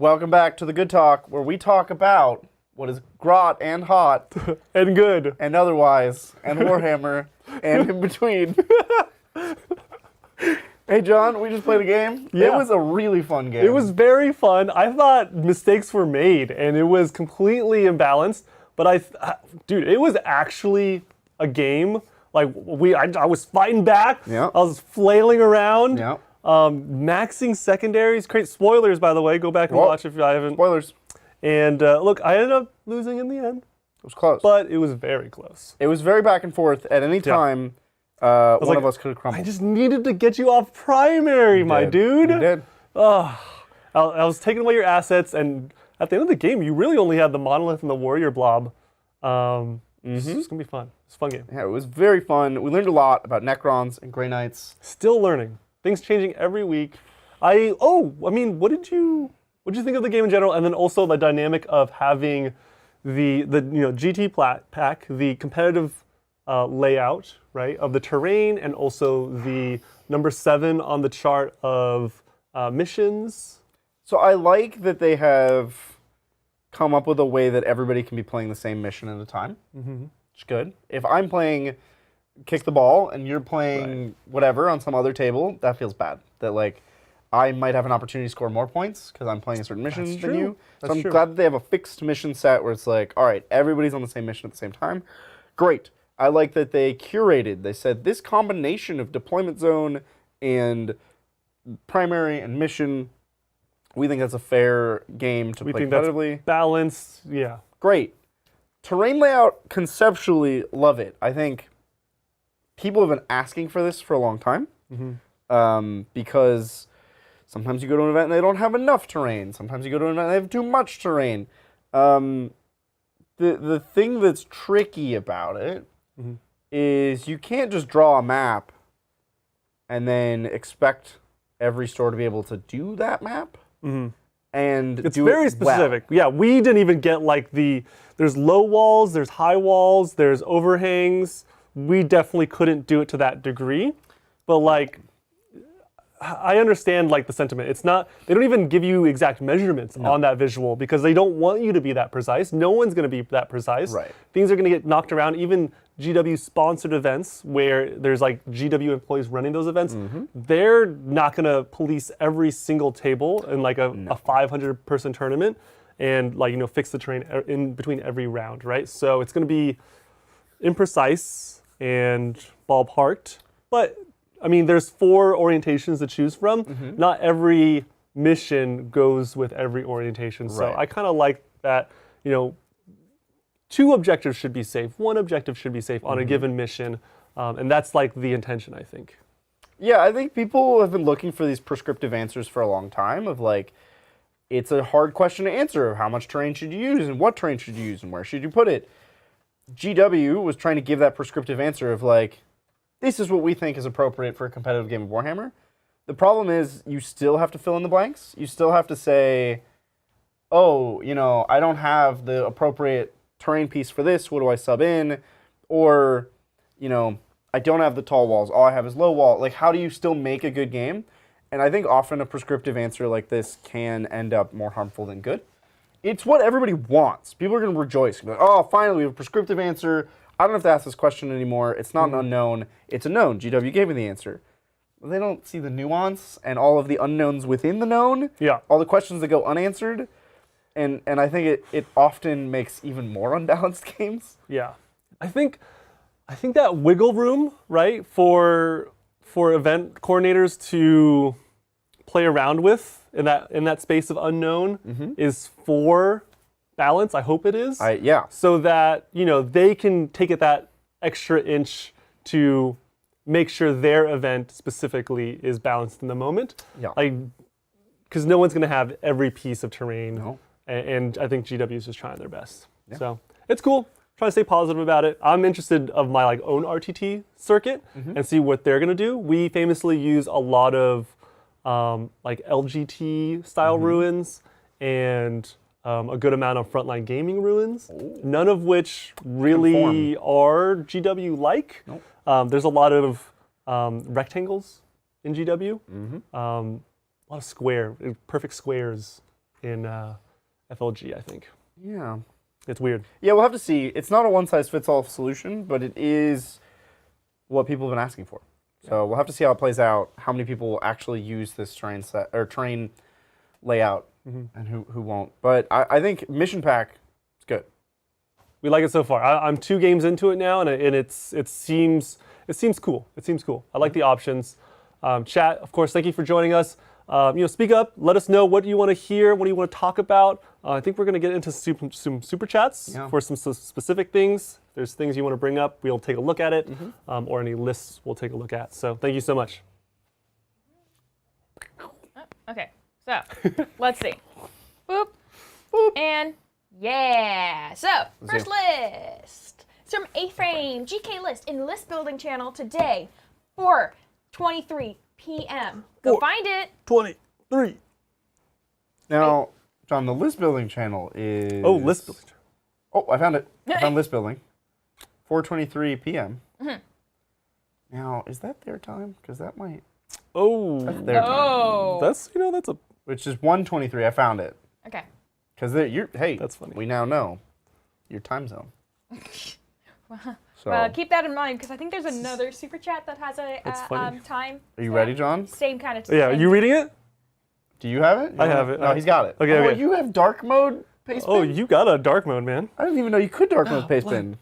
Welcome back to the Good Talk, where we talk about what is grot and hot and good and otherwise, and Warhammer, and in between. Hey, John, we just played a game. Yeah. It was a really fun game. It was very fun. I thought mistakes were made, and it was completely imbalanced. But dude, it was actually a game. Like I was fighting back. Yeah. I was flailing around. Yeah. Maxing secondaries. Great spoilers, by the way. Go back and watch if I haven't. Spoilers. And look, I ended up losing in the end. It was close. But it was very close. It was very back and forth. At any time, one of us could have crumbled. I just needed to get you off primary, my dude. You did. I was taking away your assets, and at the end of the game, you really only had the monolith and the warrior blob. It's going to be fun. It's a fun game. Yeah, it was very fun. We learned a lot about Necrons and Grey Knights. Still learning. Things changing every week. What did you think of the game in general, and then also the dynamic of having the GT pack, the competitive layout, right, of the terrain, and also the number 7 on the chart of missions. So I like that they have come up with a way that everybody can be playing the same mission at a time. Mm-hmm. Which is good. If I'm playing kick the ball and you're playing whatever on some other table, that feels bad. That like I might have an opportunity to score more points because I'm playing a certain mission than you. So I'm glad that they have a fixed mission set where it's like, all right, everybody's on the same mission at the same time. Great. I like that they curated. They said this combination of deployment zone and primary and mission, we think that's a fair game to play competitively. That's balanced, yeah. Great. Terrain layout, conceptually, love it. I think people have been asking for this for a long time because sometimes you go to an event and they don't have enough terrain. Sometimes you go to an event and they have too much terrain. The thing that's tricky about it is you can't just draw a map and then expect every store to be able to do that map. And it's do very it specific. well. Yeah, we didn't even get like there's low walls, there's high walls, there's overhangs. We definitely couldn't do it to that degree. But like, I understand like the sentiment. It's not, they don't even give you exact measurements on that visual because they don't want you to be that precise. No one's going to be that precise. Right. Things are going to get knocked around. Even GW sponsored events where there's like GW employees running those events, they're not going to police every single table in like a 500 person tournament and like, fix the terrain in between every round, right? So it's going to be imprecise and ballparked, but I mean, there's 4 orientations to choose from. Not every mission goes with every orientation. So I kind of like that, 2 objectives should be safe. 1 objective should be safe on a given mission. And that's like the intention, I think. Yeah, I think people have been looking for these prescriptive answers for a long time of like, it's a hard question to answer. How much terrain should you use and what terrain should you use and where should you put it? GW was trying to give that prescriptive answer of like, this is what we think is appropriate for a competitive game of Warhammer. The problem is you still have to fill in the blanks. You still have to say, oh, I don't have the appropriate terrain piece for this. What do I sub in? Or, I don't have the tall walls. All I have is low wall. Like, how do you still make a good game? And I think often a prescriptive answer like this can end up more harmful than good. It's what everybody wants. People are going to rejoice. Like, oh, finally, we have a prescriptive answer. I don't have to ask this question anymore. It's not an unknown. It's a known. GW gave me the answer. They don't see the nuance and all of the unknowns within the known. Yeah. All the questions that go unanswered. And I think it often makes even more unbalanced games. Yeah. I think that wiggle room, right, for event coordinators to play around with in that space of unknown is for balance. I hope it is. Yeah. So that, they can take it that extra inch to make sure their event specifically is balanced in the moment. Yeah. Because no one's going to have every piece of terrain. No. And I think GW is just trying their best. Yeah. So it's cool. Trying to stay positive about it. I'm interested of my own RTT circuit and see what they're going to do. We famously use a lot of LGT style ruins and a good amount of frontline gaming ruins, none of which really are GW-like. Nope. There's a lot of rectangles in GW, a lot of perfect squares. in FLG, I think. Yeah. It's weird. Yeah, we'll have to see. It's not a one-size-fits-all solution, but it is what people have been asking for. So we'll have to see how it plays out, how many people will actually use this terrain set or terrain layout, and who won't. But I think Mission Pack is good. We like it so far. I'm 2 games into it now, and it seems cool. It seems cool. I like the options. Chat, of course, thank you for joining us. Speak up. Let us know what you want to hear, what do you want to talk about. I think we're going to get into some super chats for some specific things. If there's things you want to bring up, we'll take a look at it, or any lists we'll take a look at. So thank you so much. Okay, so let's see. Boop, boop, and yeah. So first list. It's from Aframe GK list in the list building channel today, 4:23 p.m. Go find it. 23. Now, John, the list building channel is... Oh, list building. Oh, I found it. I found list building. 4:23 p.m. Now, is that their time? Because that might... Oh. That's their time. That's a... Which is 1:23. I found it. Okay. Because hey, that's funny. We now know your time zone. So, Well, keep that in mind because I think there's another super chat that has a time. Are you ready, John? Same kind of. Yeah, are you reading it? Do you have it? I have it. No, he's got it. Okay, oh, okay. You have dark mode paste bin? Oh, you got a dark mode, man. I didn't even know you could dark mode paste bin.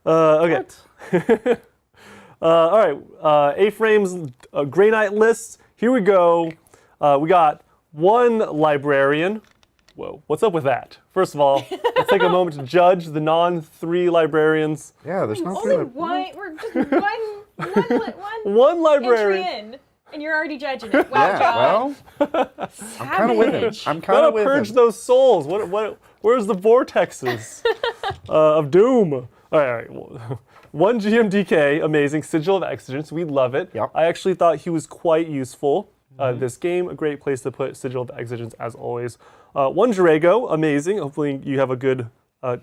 Okay. All right. A-Frame's Grey Knight list. Here we go. We got 1 librarian. Whoa, what's up with that? First of all, let's take a moment to judge the non-3 librarians. Yeah, there's not Only one. We're just one One librarian. entry in, and you're already judging it. Wow, Yeah, John. well, I'm kind of with him. I'm kind Gotta of with purge him. those souls. Where's the vortexes of doom? All right. 1 GMDK, amazing. Sigil of Exigence, we love it. Yep. I actually thought he was quite useful. This game, a great place to put Sigil of Exigence as always. 1 Drago, amazing. Hopefully you have a good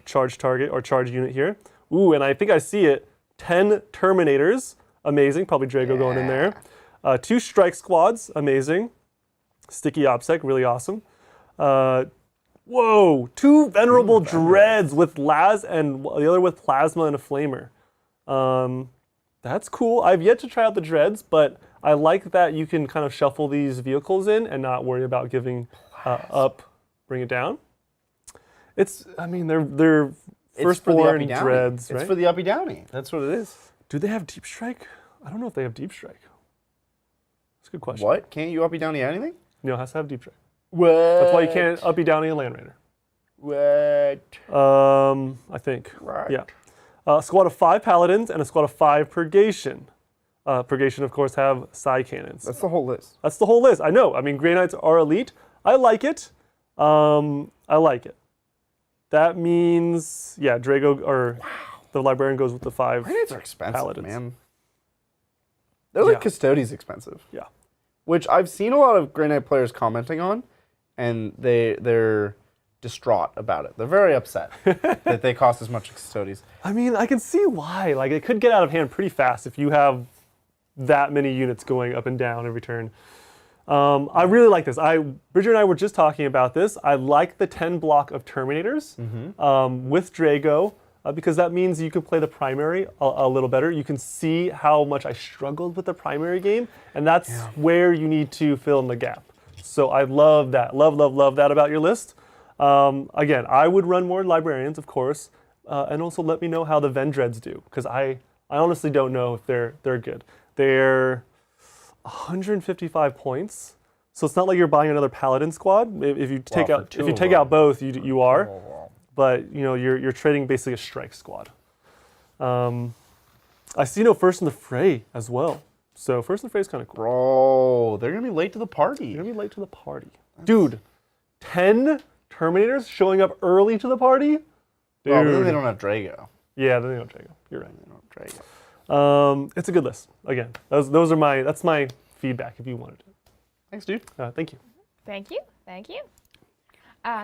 charge target or charge unit here. Ooh, and I think I see it. 10 Terminators, amazing. Probably Drago going in there. 2 Strike Squads, amazing. Sticky OPSEC, really awesome. Whoa, 2 Venerable Dreads with Laz and the other with Plasma and a Flamer. That's cool. I've yet to try out the Dreads, but I like that you can kind of shuffle these vehicles in and not worry about giving up, bring it down. They're firstborn Dreads, right? It's for the uppy downy. That's what it is. Do they have Deep Strike? I don't know if they have Deep Strike. That's a good question. What? Can't you uppy downy anything? No, it has to have Deep Strike. What? That's why you can't uppy downy a Land Raider. What? I think. Right. Yeah. A squad of 5 Paladins and a squad of 5 Purgation. Purgation, of course, have Psy Cannons. That's the whole list. That's the whole list. I know. I mean, Grey Knights are elite. I like it. I like it. That means, yeah, Drago or the Librarian goes with the 5 Grey Knights are expensive, Paladins. man. They're like Custodes expensive. Yeah. Which I've seen a lot of Grey Knight players commenting on, and they're distraught about it. They're very upset that they cost as much as Custodes. I mean, I can see why. Like, it could get out of hand pretty fast if you have that many units going up and down every turn. I really like this. Bridger and I were just talking about this. I like the 10 block of Terminators with Drago because that means you can play the primary a little better. You can see how much I struggled with the primary game, and that's where you need to fill in the gap. So I love that. Love that about your list. Again, I would run more Librarians, of course, and also let me know how the Vendreads do, because I honestly don't know if they're good. They're 155 points, so it's not like you're buying another Paladin squad. If you take out both, you are, but you know you're trading basically a strike squad. I see no First in the Fray as well, so First in the Fray is kind of cool. Bro, they're gonna be late to the party. They're gonna be late to the party, dude. 10 Terminators showing up early to the party. Dude. Well, but then they don't have Drago. Yeah, then they don't have Drago. You're right. They don't have Drago. It's a good list. Again, that's my feedback if you wanted it. Thanks, dude. Thank you. Thank you.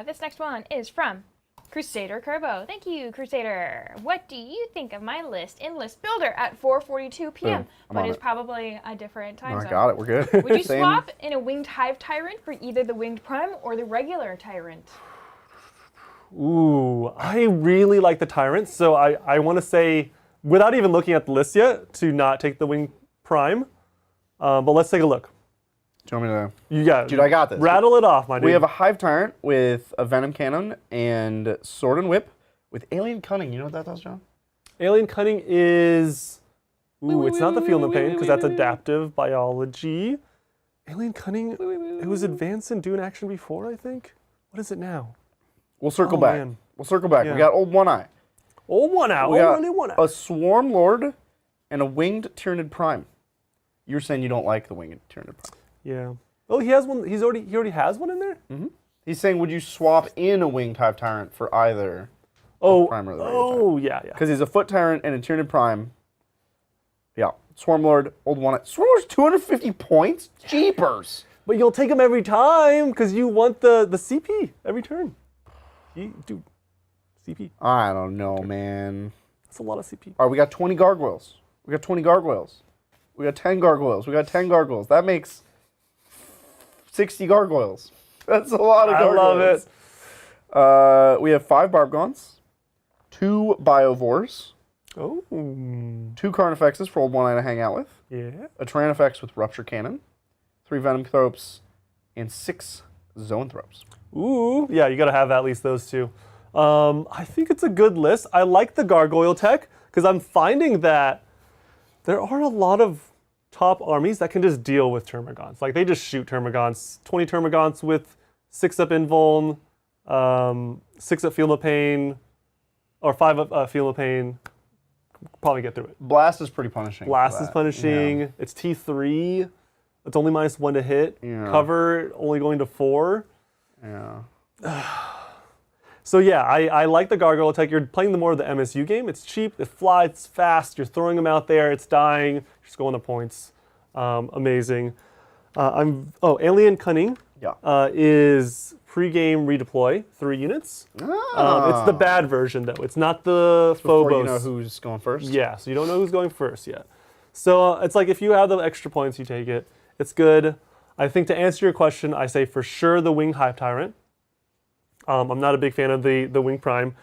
This next one is from Crusader Kerbo. Thank you, Crusader. What do you think of my list in List Builder at 4:42 p.m.? Boom. I'm But on it's it. probably a different time I zone. got it. We're good. Would you Same. swap in a Winged Hive Tyrant for either the Winged Prime or the regular Tyrant? Ooh, I really like the Tyrant, so I want to say, without even looking at the list yet, to not take the Wing Prime. But let's take a look. Do you want me to? You got, Dude, I got this. Rattle it off, my dude. We have a Hive Tyrant with a Venom Cannon and Sword and Whip with Alien Cunning. You know what that does, John? Alien Cunning is... Ooh, it's not the Feel No Pain, because that's adaptive biology. Alien Cunning, it was advanced and do an action before, I think? What is it now? We'll circle Oh, back. man. We'll circle back. Yeah. We got Old One Eye. Oh, one out. We got only one out. a Swarm Lord and a Winged Tyranid Prime. You're saying you don't like the Winged Tyranid Prime. Yeah. Oh, he has one. He already has one in there? He's saying, would you swap in a Winged Hive Tyrant for either Oh, Prime or the regular Tyrant? oh, yeah. Because he's a Foot Tyrant and a Tyranid Prime. Yeah. Swarm Lord, Old One Eye. Swarm Lord's 250 points? Jeepers. But you'll take him every time because you want the CP every turn. Dude, CP. I don't know, man. That's a lot of CP. All right, we got 20 gargoyles. We got 20 gargoyles. We got 10 gargoyles. We got 10 gargoyles. That makes 60 gargoyles. That's a lot of I gargoyles. love it. We have 5 Barbgons, 2 Biovores, Oh, 2 Carnifexes for Old One Eye to hang out with, yeah. a Tyrannifex with Rupture Cannon, 3 Venomthropes, and 6 Zoanthropes. Ooh, yeah, you got to have at least those two. I think it's a good list. I like the gargoyle tech because I'm finding that there are a lot of top armies that can just deal with Termagants. Like they just shoot Termagants. 20 Termagants with 6 up Invuln, 6 up Feel No Pain, or 5 up Feel No Pain. Probably get through it. Blast is pretty punishing. Blast for is that. punishing. Yeah. It's T3. It's only -1 to hit. Yeah. Cover only going to 4. Yeah. So yeah, I like the gargoyle tech. You're playing the more of the MSU game. It's cheap, it flies, it's fast. You're throwing them out there, it's dying. You're just going to points. Amazing. Alien Cunning Yeah. is pre-game redeploy 3 units. It's the bad version though. It's not the Before Phobos. you know who's going first. Yeah, so you don't know who's going first yet. So it's like if you have the extra points, you take it. It's good. I think to answer your question, I say for sure the Wing Hive Tyrant. I'm not a big fan of the Wing Prime.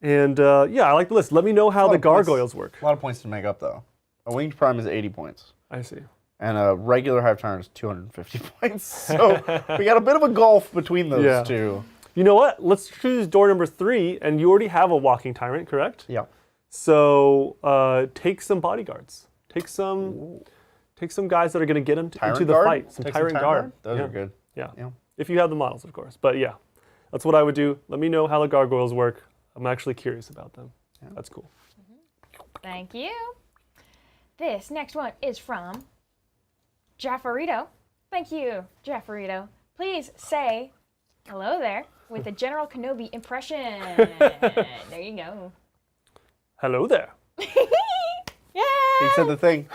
And yeah, I like the list. Let me know how the gargoyles work. A lot of points to make up, though. A Winged Prime is 80 points. I see. And a regular Hive Tyrant is 250 points. So we got a bit of a gulf between those two. You know what? Let's choose door number 3, and you already have a Walking Tyrant, correct? Yeah. So take some bodyguards. Take some guys that are going to get them into the Guard? fight. Some Take Tyrant Guard. Those Yeah. are good. Yeah. Yeah. If you have the models, of course. But yeah, that's what I would do. Let me know how the gargoyles work. I'm actually curious about them. Yeah. That's cool. Thank you. This next one is from Jaffarito. Thank you, Jaffarito. Please say hello there with a General Kenobi impression. There you go. Hello there. Yeah. He said the thing.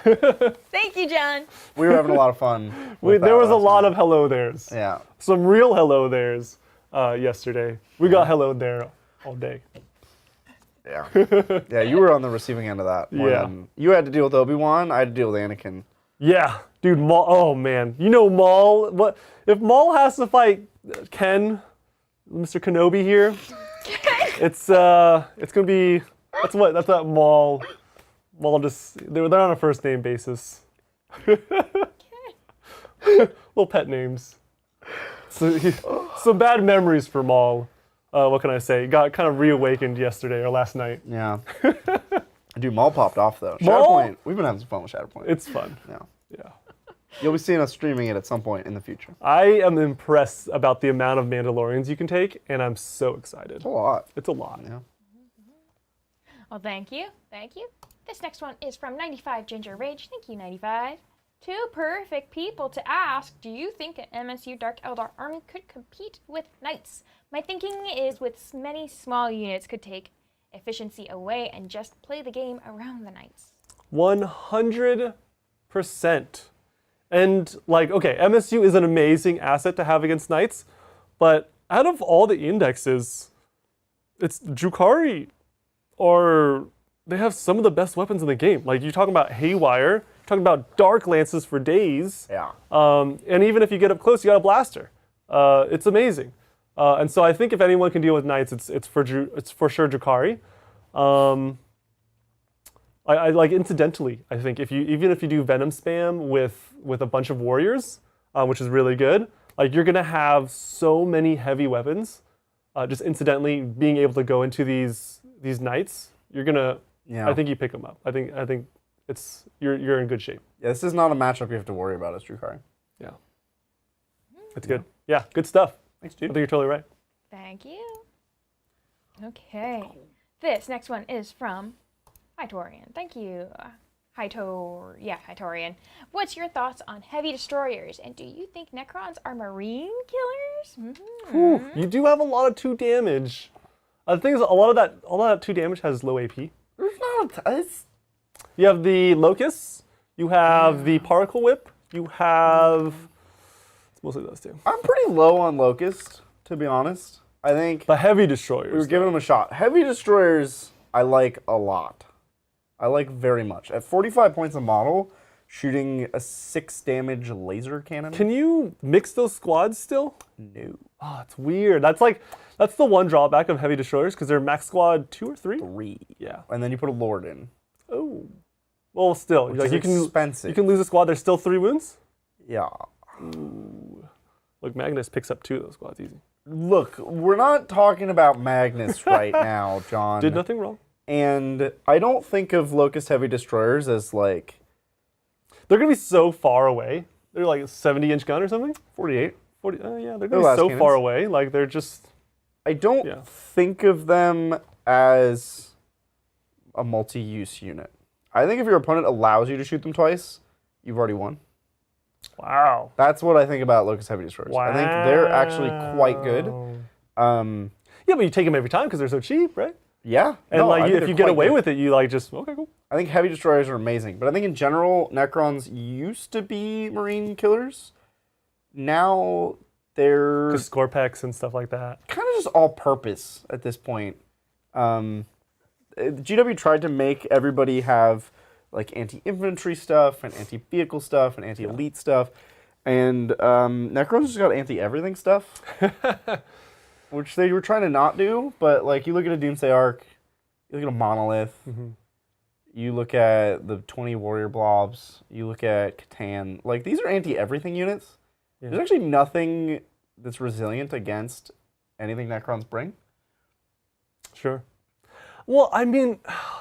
Thank you, John. We were having a lot of fun. with that There was a last lot night. of hello there's. Yeah. Some real hello there's yesterday. We got hello there all day. Yeah. Yeah, you were on the receiving end of that. more Yeah. than- you had to deal with Obi-Wan. I had to deal with Anakin. Yeah, dude, Maul. Oh man, you know Maul. What if Maul has to fight Ken, Mr. Kenobi here? It's gonna be that's what Maul. Maul just they're on a first name basis. Little pet names. So some bad memories for Maul. What can I say? Got kind of reawakened yesterday or last night. Yeah. Dude, Maul popped off, though. Maul? Shatterpoint. We've been having some fun with Shatterpoint. It's fun. Yeah. Yeah. You'll be seeing us streaming it at some point in the future. I am impressed about the amount of Mandalorians you can take, and I'm so excited. It's a lot. It's a lot. Yeah. Well, thank you. Thank you. This next one is from 95 Ginger Rage. Thank you, 95. 2 perfect people to ask, do you think an MSU Dark Eldar army could compete with Knights? My thinking is with many small units could take efficiency away and just play the game around the Knights. 100%. And like, okay, MSU is an amazing asset to have against Knights, but out of all the indexes, it's Jakari, or they have some of the best weapons in the game. Like you're talking about Haywire, you're talking about Dark Lances for days. Yeah. And even if you get up close, you got a blaster. It's amazing. And so I think if anyone can deal with knights, it's for sure Jakari. I like incidentally, I think even if you do Venom spam with a bunch of warriors, which is really good, like you're gonna have so many heavy weapons. Just incidentally being able to go into these knights, you're gonna. Yeah. I think you pick them up. I think you're in good shape. Yeah, this is not a matchup you have to worry about as Jakari. Yeah. It's good. Yeah, good stuff. Thanks, I dude. think you're totally right. Thank you. Okay. This next one is from Hytorian. Thank you. Hytorian. What's your thoughts on heavy destroyers? And do you think Necrons are marine killers? Whew, you do have a lot of 2 damage. The thing is, a lot of that 2 damage has low AP. There's not You have the Locusts. You have the Particle Whip. You have... It's mostly those 2. I'm pretty low on Locust, to be honest. I think The heavy destroyers. we were giving them a shot. Heavy destroyers, I like a lot. I like very much. At 45 points a model, shooting a 6 damage laser cannon. Can you mix those squads still? No. Oh, it's weird. That's the one drawback of heavy destroyers, because they're max squad 2 or 3. 3. Yeah. And then you put a Lord in. Oh. Well, still, Which like is you can expensive. you can lose a squad. There's still 3 wounds. Yeah. Look, Magnus picks up 2 of those squads easy. Look, we're not talking about Magnus right now, John. Did nothing wrong. And I don't think of Locust Heavy Destroyers as like... They're gonna be so far away. They're like a 70-inch gun or something. 48. 40. Yeah, they're They're gonna be last so cannons. far away. Like they're just. I don't Yeah. think of them as a multi-use unit. I think if your opponent allows you to shoot them twice, you've already won. Wow. That's what I think about Locust Heavy Destroyers. Wow. I think they're actually quite good. Yeah, but you take them every time because they're so cheap, right? Yeah. And no, I like think if they're you get quite away good. with it, you like just okay, cool. I think Heavy Destroyers are amazing. But I think in general, Necrons used to be Marine killers. Now they're Just score packs and stuff like that. kind of just all-purpose at this point. GW tried to make everybody have like anti-infantry stuff and anti-vehicle stuff and anti-elite stuff, and Necrons just got anti-everything stuff, which they were trying to not do. But like you look at a Doomsday Arc, you look at a Monolith, you look at the 20 Warrior Blobs, you look at Catan. Like these are anti-everything units. Yeah. There's actually nothing that's resilient against anything Necrons bring. Sure. Well, I mean,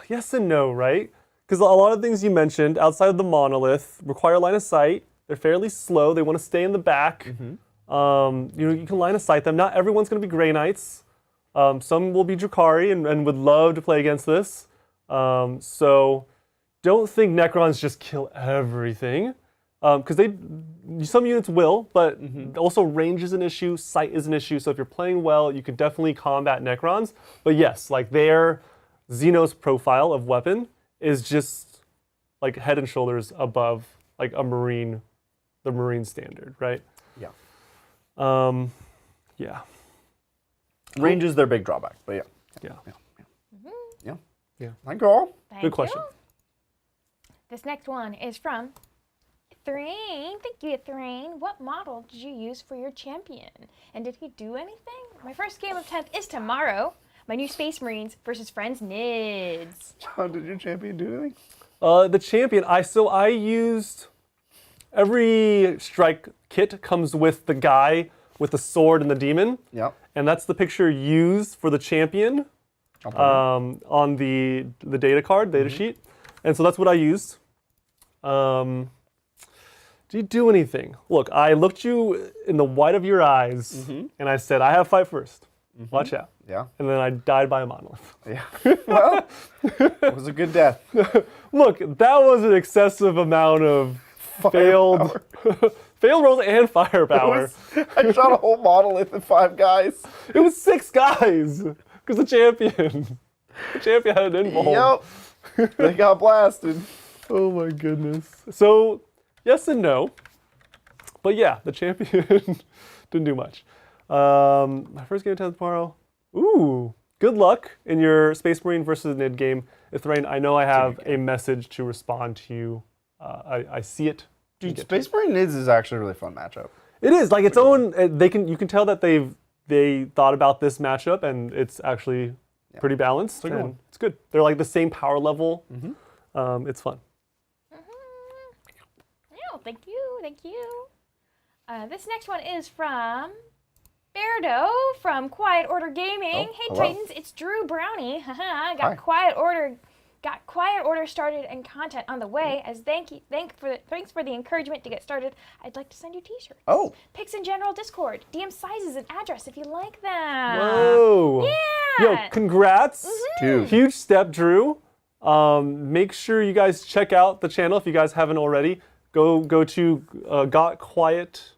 yes and no, right? Because a lot of things you mentioned outside of the monolith require line of sight. They're fairly slow. They want to stay in the back. You can line of sight them. Not everyone's going to be Grey Knights. Some will be Jakari and would love to play against this. So don't think Necrons just kill everything. Because some units will, but also range is an issue, sight is an issue. So if you're playing well, you could definitely combat Necrons. But yes, like their Xenos profile of weapon is just like head and shoulders above like the Marine standard, right? Yeah. Yeah. Range is their big drawback, but yeah. Yeah. Thank you all. Thank Good question. you. This next one is from Thrain. Thank you, Thrain. What model did you use for your champion? And did he do anything? My first game of 10th is tomorrow. My new Space Marines versus Friends Nids. John, did your champion do anything? The champion, I used every strike kit comes with the guy with the sword and the demon. Yep. And that's the picture used for the champion on the data card, data sheet. And so that's what I used. Did you do anything? Look, I looked you in the white of your eyes and I said, I have fight first. Watch out. Yeah. And then I died by a monolith. Yeah. Well, it was a good death. Look, that was an excessive amount of failed rolls and firepower. I shot a whole monolith and 5 guys. It was 6 guys because the champion had an invuln. Yep. They got blasted. Oh my goodness. So yes and no, but yeah, the champion didn't do much. My first game of 10th tomorrow. Ooh, good luck in your Space Marine versus Nid game. Ithrain, I know I have a message to respond to you. I see it. Dude, Space Marine Nids is actually a really fun matchup. It is like its own. You can tell that they thought about this matchup, and it's actually pretty balanced. And it's good. They're like the same power level. It's fun. Oh, thank you. This next one is from Beardo from Quiet Order Gaming. Hey hello. Titans, it's Drew Brownie. Hi. Got Quiet Order started and content on the way. As thanks for the encouragement to get started, I'd like to send you t-shirts. Oh. Pics in general Discord, DM sizes and address if you like them. Whoa. Yeah. Yo, congrats. Dude. Huge step, Drew. Make sure you guys check out the channel if you guys haven't already. Go to Got Quiet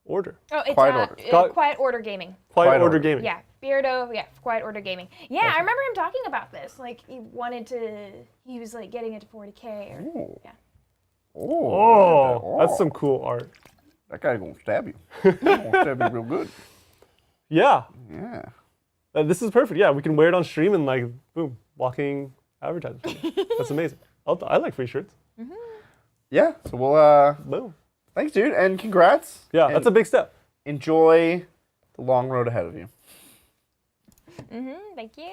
Order. Oh, it's Quiet Order. Quiet Order Gaming. Quiet Quiet Order Order. Gaming. Yeah, Beardo, Quiet Order Gaming. Yeah, I remember him talking about this. Like, he was like getting into 40k or, Ooh. yeah. Oh, that's some cool art. That guy's gonna stab you. He's gonna stab you real good. Yeah. Yeah. This is perfect. Yeah, we can wear it on stream and like, boom, walking advertisement. That's amazing. I like free shirts. Yeah. So we'll Boom. thanks, dude, and congrats. Yeah, And that's a big step. enjoy the long road ahead of you. Thank you.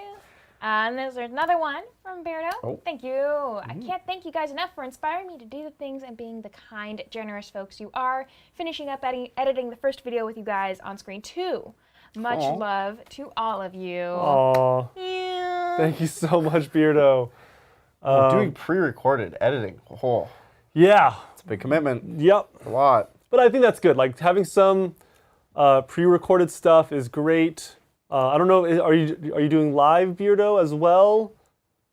And there's another one from Beardo. Oh. Thank you. I can't thank you guys enough for inspiring me to do the things and being the kind, generous folks you are. Finishing up editing the first video with you guys on screen too. Much Aw. love to all of you. Aw, Yeah. thank you so much, Beardo. Doing pre-recorded editing. Oh, Yeah. it's a big commitment. Yep. A lot. But I think that's good. Like having some pre-recorded stuff is great. I don't know. Are you doing live, Beardo, as well?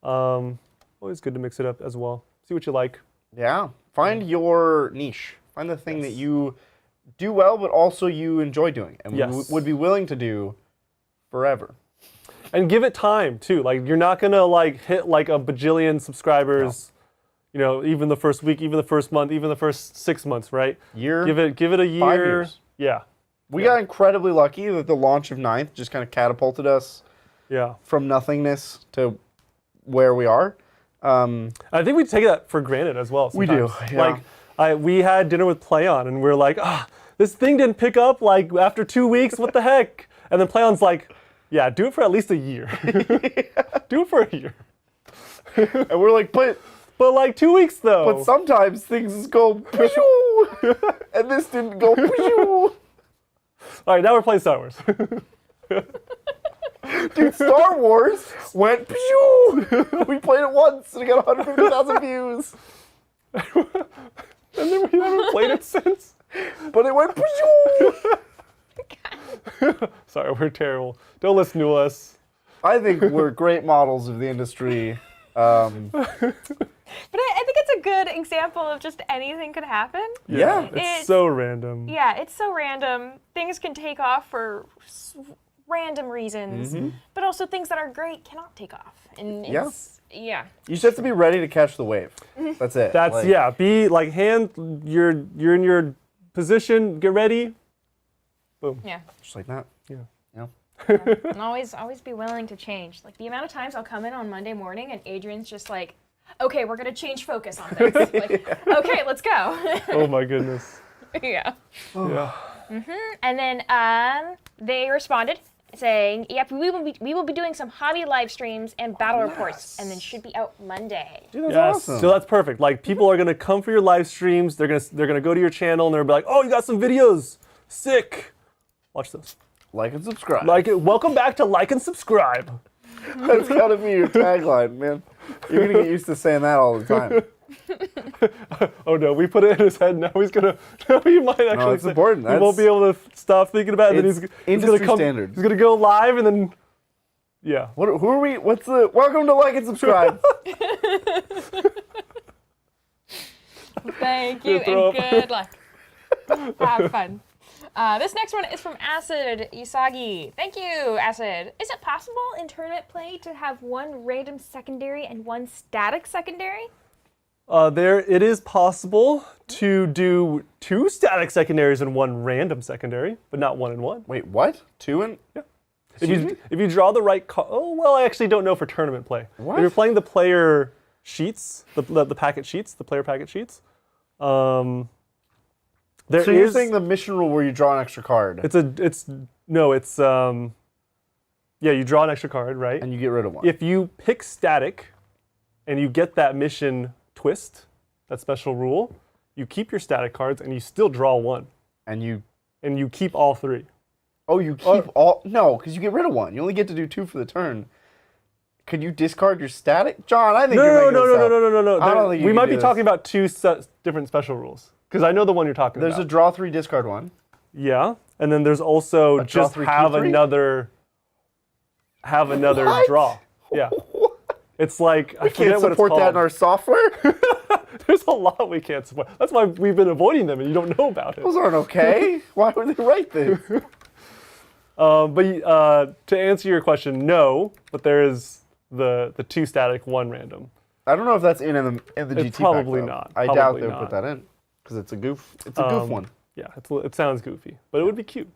Always good to mix it up as well. See what you like. Yeah. Find your niche. Find the thing that you do well, but also you enjoy doing, and would be willing to do forever. And give it time too. Like you're not gonna like hit like a bajillion subscribers. You know, even the first week, even the first month, even the first 6 months, right? Year. Give it a year. 5 years. Yeah. We got incredibly lucky that the launch of Ninth just kind of catapulted us Yeah. from nothingness to where we are. I think we take that for granted as well. We do, sometimes. yeah. Like we had dinner with Playon and we're like, this thing didn't pick up like after 2 weeks. What the heck? And then Playon's like, yeah, do it for at least a year. Do it for a year. And we're like, but like 2 weeks though. But sometimes things go pshoo, and this didn't go pshoo. All right, now we're playing Star Wars. Dude, Star Wars went pshoo. We played it once and it got 150,000 views. And then we haven't played it since. But it went pshoo. Sorry, we're terrible. Don't listen to us. I think we're great models of the industry. But I think it's a good example of just anything could happen. Yeah. It's so random. Yeah, it's so random. Things can take off for random reasons, but also things that are great cannot take off. And it's, yeah. You just have to be ready to catch the wave. That's it. That's Like, yeah. Be like you're in your position. Get ready. Boom. Yeah. Just like that. Yeah. And always be willing to change. Like the amount of times I'll come in on Monday morning and Adrian's just like, okay, we're gonna change focus on this. Like, okay, let's go. Oh my goodness. Yeah. Yeah. And then they responded saying, yep, we will be doing some hobby live streams and battle reports, and then should be out Monday. Dude, that's Yes. awesome. So that's perfect. Like people are gonna come for your live streams. They're gonna go to your channel and they're gonna be like, oh, you got some videos. Sick. Watch those. Like and subscribe. Like it. Welcome back to Like and Subscribe. That's gotta be your tagline, man. You're gonna get used to saying that all the time. Oh no, we put it in his head. Now he's gonna. Now he might actually. it's important. He won't be able to stop thinking about it. And It's then he's industry gonna come. standard. He's gonna go live and then. Yeah. Who are we? What's the? Welcome to Like and Subscribe. Thank you Throw and up. good luck. Have fun. This next one is from Acid Isagi. Thank you, Acid. Is it possible in tournament play to have one random secondary and one static secondary? It is possible to do 2 static secondaries and 1 random secondary, but not 1 and 1. Wait, what? 2 and? Yeah. If you draw the right card, oh well, I actually don't know for tournament play. What? If you're playing the player sheets, the packet sheets, the player packet sheets, there So you're is- saying the mission rule where you draw an extra card you draw an extra card, right? and you get rid of one. If you pick static, and you get that mission twist, that special rule, you keep your static cards and you still draw one, And you keep all three. Oh, you keep all... No, because you get rid of one. You only get to do 2 for the turn. Could you discard your static? John, I think you're making this up. No. I don't think you We can might do be this. talking about two different special rules. Because I know the one you're talking There's a about. draw 3, discard 1. Yeah, and then there's also A draw just three, have keep three? another What? draw. Yeah. It's like, I We forget can't what it's support that called. in our software. There's a lot we can't support. That's why we've been avoiding them and you don't know about it. Those aren't okay. Why would they write this? But to answer your question, no, but there is the 2 static, 1 random. I don't know if that's in the GT It's probably pack, though. not. I doubt Probably they'll not. put that in because it's a goof. It's a goof one. Yeah, it sounds goofy, but it would be cute.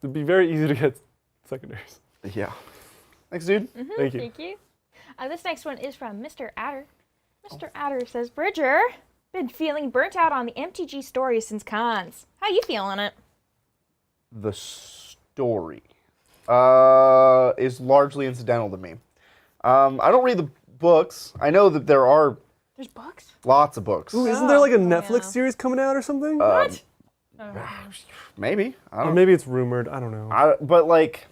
It'd be very easy to get secondaries. Yeah. Thanks, dude. Thank you. Thank you. This next one is from Mr. Adder. Mr. Adder says, Bridger, been feeling burnt out on the MTG story since cons. How you feeling it? The story is largely incidental to me. I don't read the books. I know that there are There's books? lots of books. Ooh, isn't there like a Oh, Netflix yeah. series coming out or something? What? Maybe. I or don't maybe it's rumored. I don't know. But like,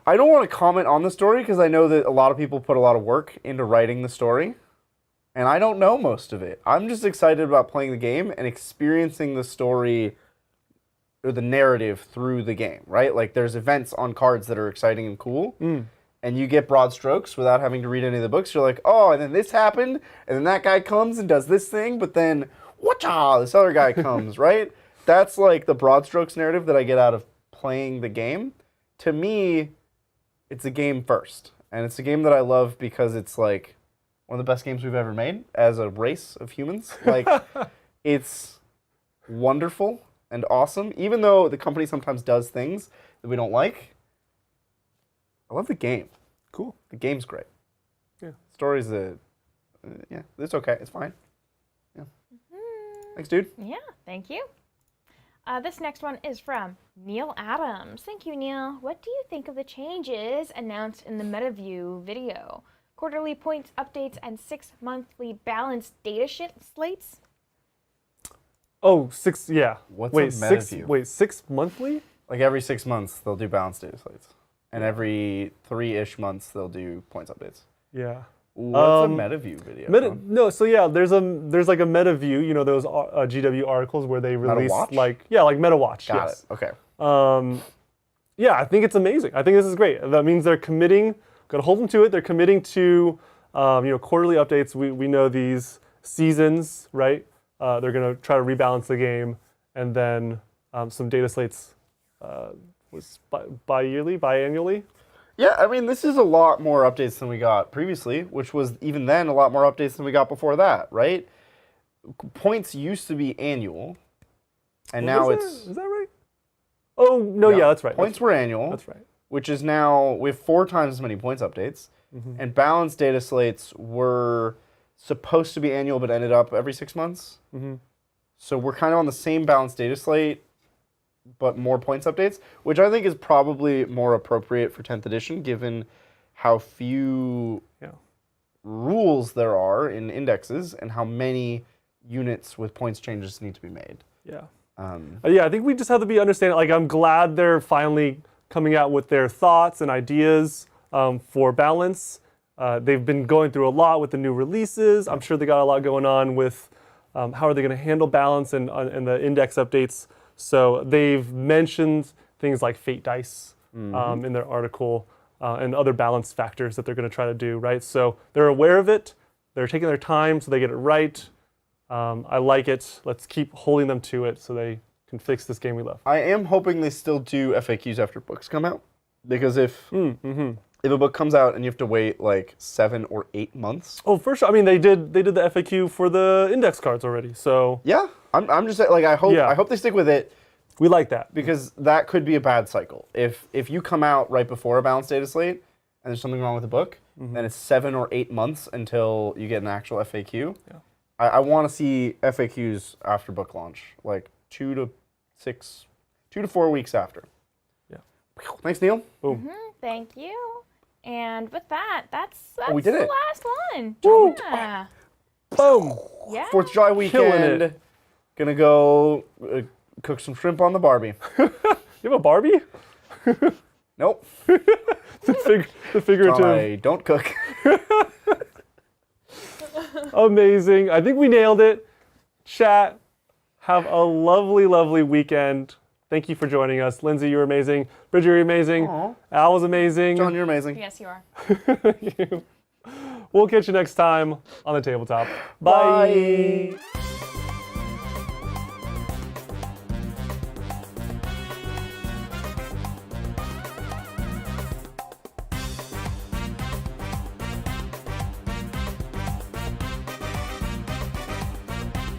I don't want to comment on the story because I know that a lot of people put a lot of work into writing the story, and I don't know most of it. I'm just excited about playing the game and experiencing the story or the narrative through the game, right? Like, there's events on cards that are exciting and cool, and you get broad strokes without having to read any of the books. You're like, oh, and then this happened, and then that guy comes and does this thing, but then, whatcha, this other guy comes, right? That's like the broad strokes narrative that I get out of playing the game. To me, it's a game first. And it's a game that I love because it's like one of the best games we've ever made as a race of humans. Like, it's wonderful and awesome. Even though the company sometimes does things that we don't like, I love the game. Cool. The game's great. Yeah. Story's yeah, it's okay. It's fine. Yeah. Thanks, dude. Yeah, thank you. This next one is from Neil Adams. Thank you, Neil. What do you think of the changes announced in the MetaView video? Quarterly points updates and 6 monthly balanced data slates? Oh, 6, yeah. What's wait, a 6, MetaView? wait, 6 monthly? Like every 6 months, they'll do balanced data slates. And every 3-ish months, they'll do points updates. Yeah. What's a MetaView video? Tom? No, so yeah, there's like a meta view, you know, those GW articles where they release MetaWatch? like meta watch. Got Yes. it. Okay. Yeah, I think it's amazing. I think this is great. That means they're committing. Got to hold them to it. They're committing to quarterly updates. We know these seasons, right? They're gonna try to rebalance the game, and then some data slates was biannually. Yeah, I mean, this is a lot more updates than we got previously, which was even then a lot more updates than we got before that, right? Points used to be annual, and now Is that right? Oh no, yeah, that's right. Points were annual. That's right. Which is now, we have 4 times as many points updates. And balanced data slates were supposed to be annual but ended up every 6 months. So we're kind of on the same balanced data slate, but more points updates, which I think is probably more appropriate for 10th edition, given how few rules there are in indexes and how many units with points changes need to be made. Yeah. Yeah, I think we just have to be understanding. Like, I'm glad they're finally coming out with their thoughts and ideas for balance. They've been going through a lot with the new releases. I'm sure they got a lot going on with how are they going to handle balance and the index updates. So they've mentioned things like fate dice in their article and other balance factors that they're going to try to do, right? So they're aware of it. They're taking their time so they get it right. I like it. Let's keep holding them to it so they can fix this game we love. I am hoping they still do FAQs after books come out, because if a book comes out and you have to wait like 7 or 8 months. Oh, for sure. I mean, they did the FAQ for the index cards already. So Yeah, I'm just saying, like, I hope they stick with it. We like that. Because that could be a bad cycle. If you come out right before a balanced data slate and there's something wrong with the book, then it's 7 or 8 months until you get an actual FAQ. Yeah. I want to see FAQs after book launch, like 2 to 4 weeks after. Yeah. Thanks, Neil. Boom. Thank you. And with that, that's we did the it. last one. Woo. Yeah. Boom. Yeah. 4th of July weekend. it. Gonna go cook some shrimp on the Barbie. You have a Barbie? Nope. The figurative. I don't cook. Amazing. I think we nailed it. Chat, have a lovely, lovely weekend. Thank you for joining us. Lindsay, you're amazing. Bridget, you're amazing. Aw. Al was amazing. John, you're amazing. Yes, you are. Thank you. We'll catch you next time on the tabletop. Bye. Bye.